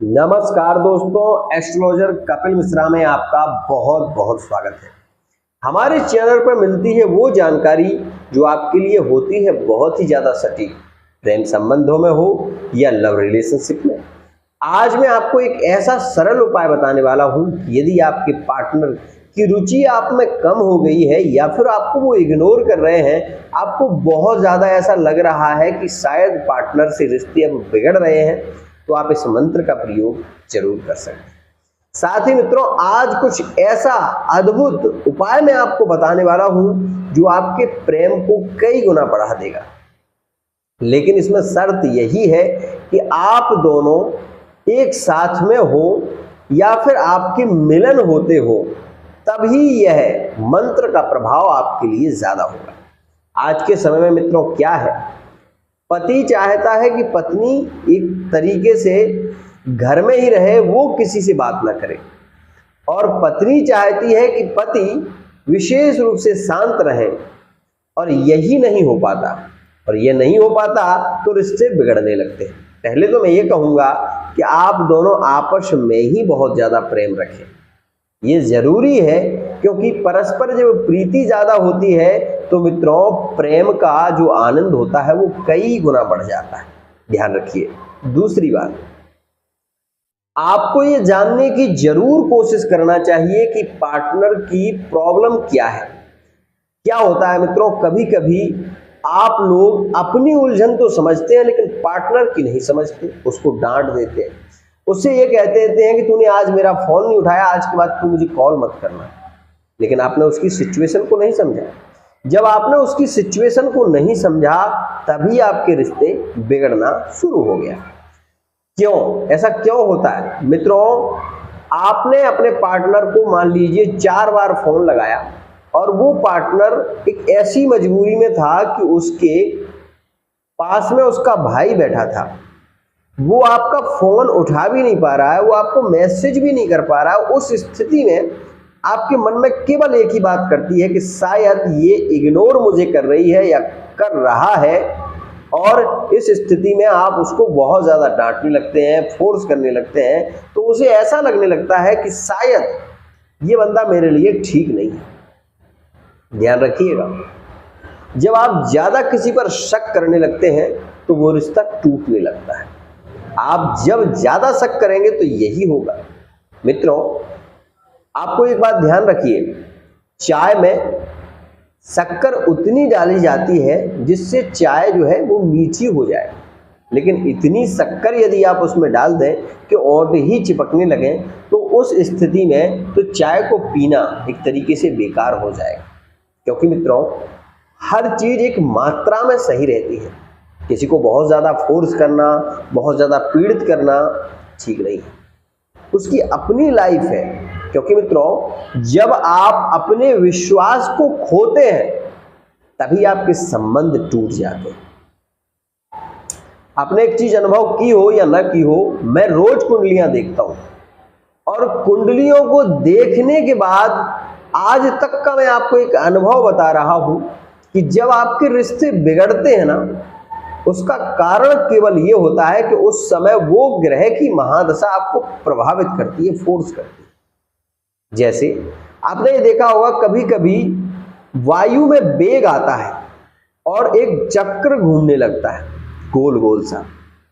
नमस्कार दोस्तों, एस्ट्रोलॉजर कपिल मिश्रा में आपका बहुत बहुत स्वागत है। हमारे चैनल पर मिलती है वो जानकारी जो आपके लिए होती है बहुत ही ज़्यादा सटीक, प्रेम संबंधों में हो या लव रिलेशनशिप में। आज मैं आपको एक ऐसा सरल उपाय बताने वाला हूँ कि यदि आपके पार्टनर की रुचि आप में कम हो गई है या फिर आपको वो इग्नोर कर रहे हैं, आपको बहुत ज़्यादा ऐसा लग रहा है कि शायद पार्टनर से रिश्ते अब बिगड़ रहे हैं, तो आप इस मंत्र का प्रयोग जरूर कर सकते हैं। साथ ही मित्रों, आज कुछ ऐसा अद्भुत उपाय मैं आपको बताने वाला हूं जो आपके प्रेम को कई गुना बढ़ा देगा। लेकिन इसमें शर्त यही है कि आप दोनों एक साथ में हो या फिर आपके मिलन होते हो, तभी यह मंत्र का प्रभाव आपके लिए ज्यादा होगा। आज के समय में मित्रों क्या है, पति चाहता है कि पत्नी एक तरीके से घर में ही रहे, वो किसी से बात ना करे, और पत्नी चाहती है कि पति विशेष रूप से शांत रहे, और यही नहीं हो पाता। और ये नहीं हो पाता तो रिश्ते बिगड़ने लगते हैं। पहले तो मैं ये कहूँगा कि आप दोनों आपस में ही बहुत ज़्यादा प्रेम रखें, ये जरूरी है, क्योंकि परस्पर जब प्रीति ज्यादा होती है तो मित्रों प्रेम का जो आनंद होता है वो कई गुना बढ़ जाता है। ध्यान रखिए। दूसरी बात, आपको ये जानने की जरूर कोशिश करना चाहिए कि पार्टनर की प्रॉब्लम क्या है। क्या होता है मित्रों, कभी कभी आप लोग अपनी उलझन तो समझते हैं लेकिन पार्टनर की नहीं समझते, उसको डांट देते हैं, उससे ये कहते देते हैं कि तूने आज मेरा फोन नहीं उठाया, आज के बाद तू मुझे कॉल मत करना। लेकिन आपने उसकी सिचुएशन को नहीं समझा। जब आपने उसकी सिचुएशन को नहीं समझा तभी आपके रिश्ते बिगड़ना शुरू हो गया। क्यों ऐसा क्यों होता है मित्रों? आपने अपने पार्टनर को मान लीजिए 4 बार फोन लगाया और वो पार्टनर एक ऐसी मजबूरी में था कि उसके पास में उसका भाई बैठा था, वो आपका फोन उठा भी नहीं पा रहा है, वो आपको मैसेज भी नहीं कर पा रहा है। उस स्थिति में आपके मन में केवल एक ही बात करती है कि शायद ये इग्नोर मुझे कर रही है या कर रहा है, और इस स्थिति में आप उसको बहुत ज़्यादा डांटने लगते हैं, फोर्स करने लगते हैं, तो उसे ऐसा लगने लगता है कि शायद ये बंदा मेरे लिए ठीक नहीं है। ध्यान रखिएगा, जब आप ज़्यादा किसी पर शक करने लगते हैं तो वो रिश्ता टूटने लगता है। आप जब ज्यादा शक करेंगे तो यही होगा। मित्रों, आपको एक बात ध्यान रखिए, चाय में शक्कर उतनी डाली जाती है जिससे चाय जो है वो मीठी हो जाए, लेकिन इतनी शक्कर यदि आप उसमें डाल दें कि और ही चिपकने लगे तो उस स्थिति में तो चाय को पीना एक तरीके से बेकार हो जाएगा। क्योंकि मित्रों, हर चीज एक मात्रा में सही रहती है। किसी को बहुत ज़्यादा फोर्स करना, बहुत ज़्यादा पीड़ित करना ठीक नहीं है। उसकी अपनी लाइफ है। क्योंकि मित्रों, जब आप अपने विश्वास को खोते हैं तभी आपके संबंध टूट जाते हैं। आपने एक चीज अनुभव की हो या ना की हो, मैं रोज कुंडलियां देखता हूं, और कुंडलियों को देखने के बाद आज तक का मैं आपको एक अनुभव बता रहा हूं कि जब आपके रिश्ते बिगड़ते हैं ना, उसका कारण केवल ये होता है कि उस समय वो ग्रह की महादशा आपको प्रभावित करती है, फोर्स करती है। जैसे आपने ये देखा होगा, कभी कभी वायु में वेग आता है और एक चक्र घूमने लगता है गोल गोल सा,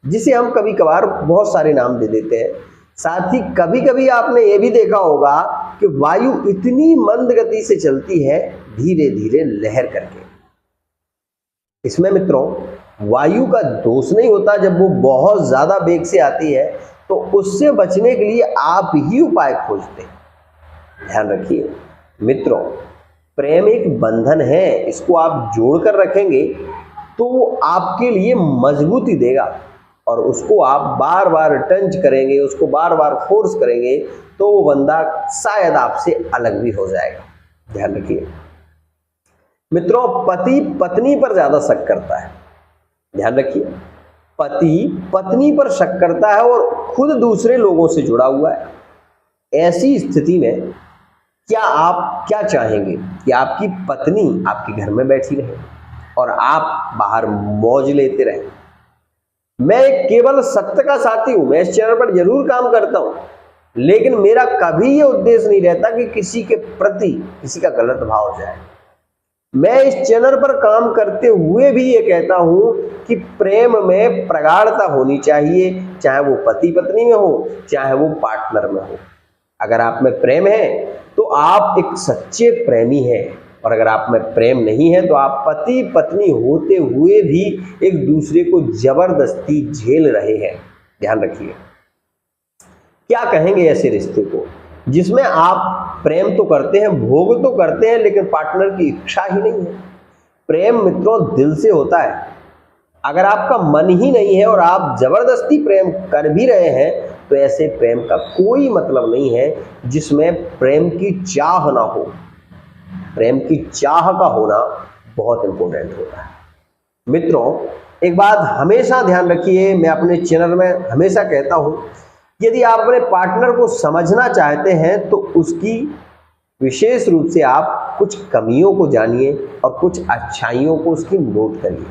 जिसे हम कभी कभार बहुत सारे नाम दे देते हैं। साथ ही कभी कभी आपने ये भी देखा होगा कि वायु इतनी मंद गति से चलती है, धीरे धीरे लहर करके। इसमें मित्रों वायु का दोष नहीं होता। जब वो बहुत ज्यादा वेग से आती है तो उससे बचने के लिए आप ही उपाय खोजते हैं। ध्यान रखिए मित्रों, प्रेम एक बंधन है, इसको आप जोड़कर रखेंगे तो वो आपके लिए मजबूती देगा, और उसको आप बार बार टंच करेंगे, उसको बार बार फोर्स करेंगे तो वो बंदा शायद आपसे अलग भी हो जाएगा। ध्यान रखिए मित्रों, पति पत्नी पर ज्यादा शक करता है। ध्यान रखिए, पति पत्नी पर शक करता है और खुद दूसरे लोगों से जुड़ा हुआ है। ऐसी स्थिति में क्या आप क्या चाहेंगे कि आपकी पत्नी आपके घर में बैठी रहे और आप बाहर मौज लेते रहे? मैं केवल सत्य का साथी हूं, मैं इस चैनल पर जरूर काम करता हूं, लेकिन मेरा कभी ये उद्देश्य नहीं रहता कि किसी के प्रति किसी का गलत भाव जाए। मैं इस चैनल पर काम करते हुए भी ये कहता हूं कि प्रेम में प्रगाढ़ता होनी चाहिए, चाहे वो पति पत्नी में हो, चाहे वो पार्टनर में हो। अगर आप में प्रेम है तो आप एक सच्चे प्रेमी हैं, और अगर आप में प्रेम नहीं है तो आप पति पत्नी होते हुए भी एक दूसरे को जबरदस्ती झेल रहे हैं। ध्यान रखिए, क्या कहेंगे ऐसे रिश्ते को जिसमें आप प्रेम तो करते हैं, भोग तो करते हैं, लेकिन पार्टनर की इच्छा ही नहीं है। प्रेम मित्रों दिल से होता है। अगर आपका मन ही नहीं है और आप जबरदस्ती प्रेम कर भी रहे हैं तो ऐसे प्रेम का कोई मतलब नहीं है जिसमें प्रेम की चाह ना हो। प्रेम की चाह का होना बहुत इंपॉर्टेंट होता है। मित्रों, एक बात हमेशा ध्यान रखिए, मैं अपने चैनल में हमेशा कहता हूं, यदि आप अपने पार्टनर को समझना चाहते हैं तो उसकी विशेष रूप से आप कुछ कमियों को जानिए और कुछ अच्छाइयों को उसकी नोट करिए।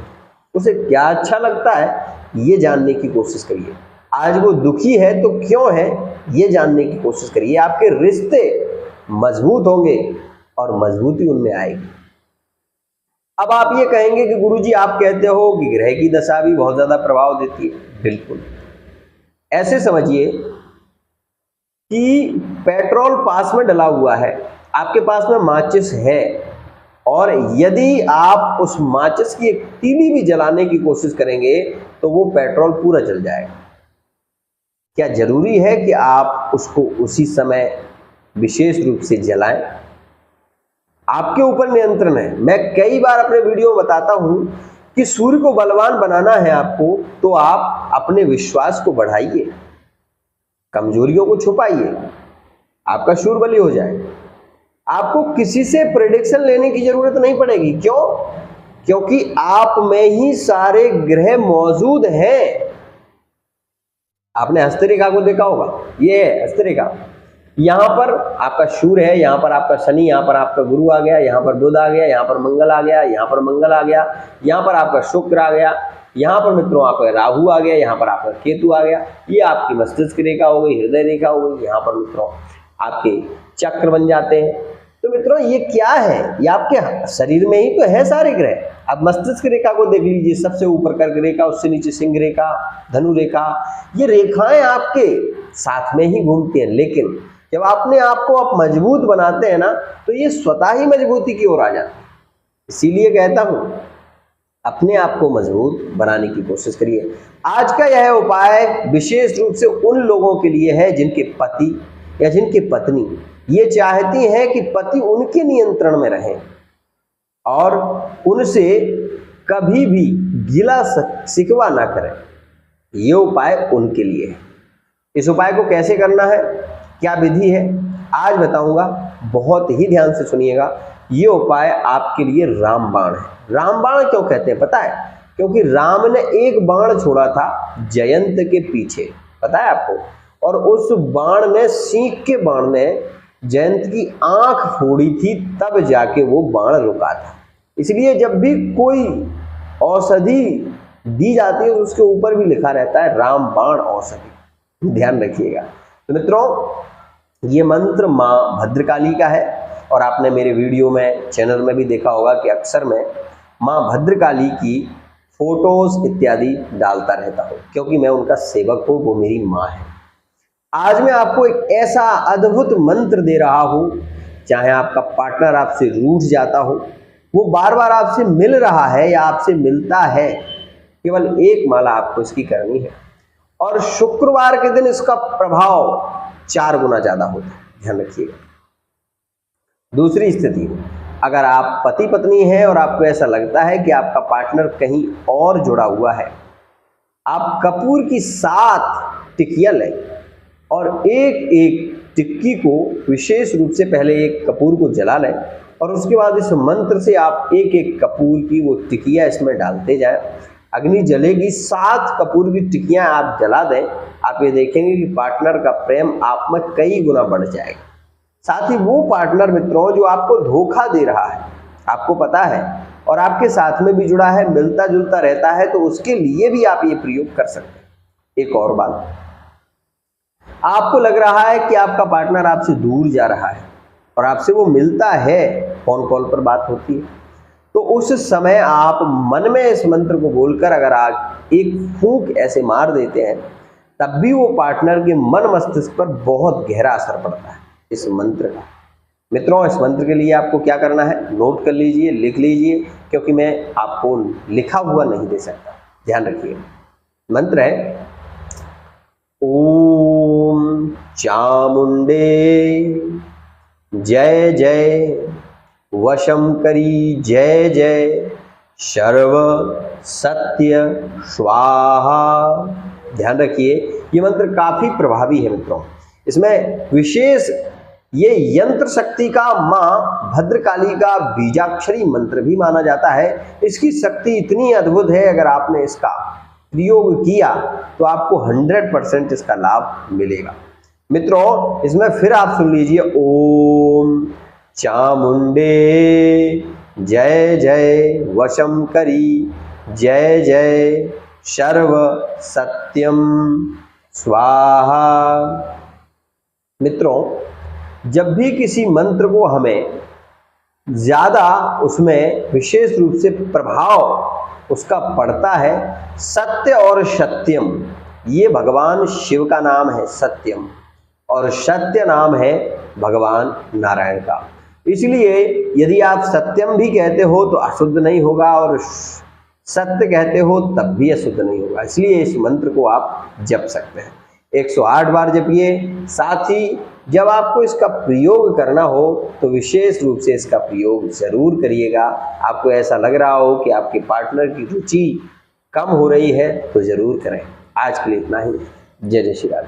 उसे क्या अच्छा लगता है ये जानने की कोशिश करिए। आज वो दुखी है तो क्यों है ये जानने की कोशिश करिए। आपके रिश्ते मजबूत होंगे और मजबूती उनमें आएगी। अब आप ये कहेंगे कि गुरुजी आप कहते हो कि ग्रह की दशा भी बहुत ज्यादा प्रभाव देती है। बिल्कुल, ऐसे समझिए कि पेट्रोल पास में डला हुआ है, आपके पास में माचिस है, और यदि आप उस माचिस की एक तीली भी जलाने की कोशिश करेंगे तो वो पेट्रोल पूरा जल जाएगा। क्या जरूरी है कि आप उसको उसी समय विशेष रूप से जलाएं? आपके ऊपर नियंत्रण है। मैं कई बार अपने वीडियो में बताता हूं कि सूर्य को बलवान बनाना है आपको, तो आप अपने विश्वास को बढ़ाइए, कमजोरियों को छुपाइए, आपका शूर बली हो जाए। आपको किसी से प्रेडिक्शन लेने की जरूरत नहीं पड़ेगी। क्यों? क्योंकि आप में ही सारे ग्रह मौजूद हैं। आपने हस्तरेखा को देखा होगा, ये है हस्तरेखा। यहां पर आपका शूर है, यहां पर आपका शनि, यहां पर आपका गुरु आ गया, यहां पर बुध आ गया, यहां पर मंगल आ गया, यहां पर मंगल आ गया, यहां पर आपका शुक्र आ गया, यहां पर मित्रों आपका राहु आ गया, यहां पर आपका केतु आ गया। ये आपकी मस्तिष्क रेखा हो गई, हृदय रेखा हो गई। यहां पर मित्रों आपके चक्र बन जाते हैं। तो मित्रों ये क्या है? ये आपके शरीर में ही तो है सारे ग्रह। अब मस्तिष्क रेखा को देख लीजिए, सबसे ऊपर कर्क रेखा, उससे नीचे सिंह रेखा, धनु रेखा। ये रेखाएं आपके साथ में ही घूमती हैं, लेकिन जब अपने आप को आप मजबूत बनाते हैं ना तो ये स्वतः ही मजबूती की ओर आ जाते हैं। इसीलिए कहता हूं अपने आप को मजबूत बनाने की कोशिश करिए। आज का यह उपाय विशेष रूप से उन लोगों के लिए है जिनके पति या जिनकी पत्नी ये चाहती हैं कि पति उनके नियंत्रण में रहे और उनसे कभी भी गिला शिकवा ना करें। ये उपाय उनके लिए है। इस उपाय को कैसे करना है, क्या विधि है, आज बताऊंगा। बहुत ही ध्यान से सुनिएगा। ये उपाय आपके लिए रामबाण है। रामबाण क्यों कहते हैं पता है? क्योंकि राम ने एक बाण छोड़ा था जयंत के पीछे, पता है आपको, और उस बाण ने, सींग के बाण ने जयंत की आंख फोड़ी थी, तब जाके वो बाण रुका था। इसलिए जब भी कोई औषधि दी जाती है उसके ऊपर भी लिखा रहता है रामबाण औषधि। ध्यान रखिएगा। तो मित्रों ये मंत्र माँ भद्रकाली का है, और आपने मेरे वीडियो में, चैनल में भी देखा होगा कि अक्सर मैं माँ भद्रकाली की फोटोज इत्यादि डालता रहता हूँ, क्योंकि मैं उनका सेवक हूँ, वो मेरी माँ है। आज मैं आपको एक ऐसा अद्भुत मंत्र दे रहा हूं, चाहे आपका पार्टनर आपसे रूठ जाता हो, वो बार बार आपसे मिल रहा है या आपसे मिलता है, केवल एक माला आपको इसकी करनी है, और शुक्रवार के दिन इसका प्रभाव 4 गुना ज्यादा होता है। ध्यान रखिएगा। दूसरी स्थिति, अगर आप पति पत्नी हैं और आपको ऐसा लगता है कि आपका पार्टनर कहीं और जुड़ा हुआ है, आप कपूर की 7 टिकियां लें और एक एक टिक्की को विशेष रूप से पहले एक कपूर को जला लें, और उसके बाद इस मंत्र से आप एक एक कपूर की वो टिकिया इसमें डालते जाएं। अग्नि जलेगी, 7 कपूर की टिकियां आप जला दें। आप ये देखेंगे कि पार्टनर का प्रेम आप में कई गुना बढ़ जाएगा। साथ ही वो पार्टनर मित्रों जो आपको धोखा दे रहा है, आपको पता है, और आपके साथ में भी जुड़ा है, मिलता जुलता रहता है, तो उसके लिए भी आप ये प्रयोग कर सकते हैं। एक और बात, आपको लग रहा है कि आपका पार्टनर आपसे दूर जा रहा है और आपसे वो मिलता है, फोन कॉल पर बात होती है, तो उस समय आप मन में इस मंत्र को बोलकर अगर आप एक फूंक ऐसे मार देते हैं, तब भी वो पार्टनर के मन मस्तिष्क पर बहुत गहरा असर पड़ता है इस मंत्र का। मित्रों, इस मंत्र के लिए आपको क्या करना है, नोट कर लीजिए, लिख लीजिए, क्योंकि मैं आपको लिखा हुआ नहीं दे सकता, ध्यान रखिए। मंत्र है ओम चामुंडे जय जय, वशंकरी जय जय, सर्व सत्य स्वाहा। ध्यान रखिए, ये मंत्र काफी प्रभावी है मित्रों। इसमें विशेष ये यंत्र शक्ति का मां भद्रकाली का बीजाक्षरी मंत्र भी माना जाता है। इसकी शक्ति इतनी अद्भुत है, अगर आपने इसका प्रयोग किया तो आपको 100% इसका लाभ मिलेगा। मित्रों, इसमें फिर आप सुन लीजिए, ओम चामुंडे जय जय, वशंकरी जय जय, सर्व सत्यम स्वाहा। मित्रों, जब भी किसी मंत्र को हमें ज्यादा उसमें विशेष रूप से प्रभाव उसका पड़ता है, सत्य और सत्यम, ये भगवान शिव का नाम है सत्यम, और सत्य नाम है भगवान नारायण का। इसलिए यदि आप सत्यम भी कहते हो तो अशुद्ध नहीं होगा, और सत्य कहते हो तब भी अशुद्ध नहीं होगा। इसलिए इस मंत्र को आप जप सकते हैं, 108 बार जपिए। साथ ही जब आपको इसका प्रयोग करना हो तो विशेष रूप से इसका प्रयोग जरूर करिएगा। आपको ऐसा लग रहा हो कि आपके पार्टनर की रुचि कम हो रही है तो जरूर करें। आज के लिए इतना ही। जय जय श्री राम।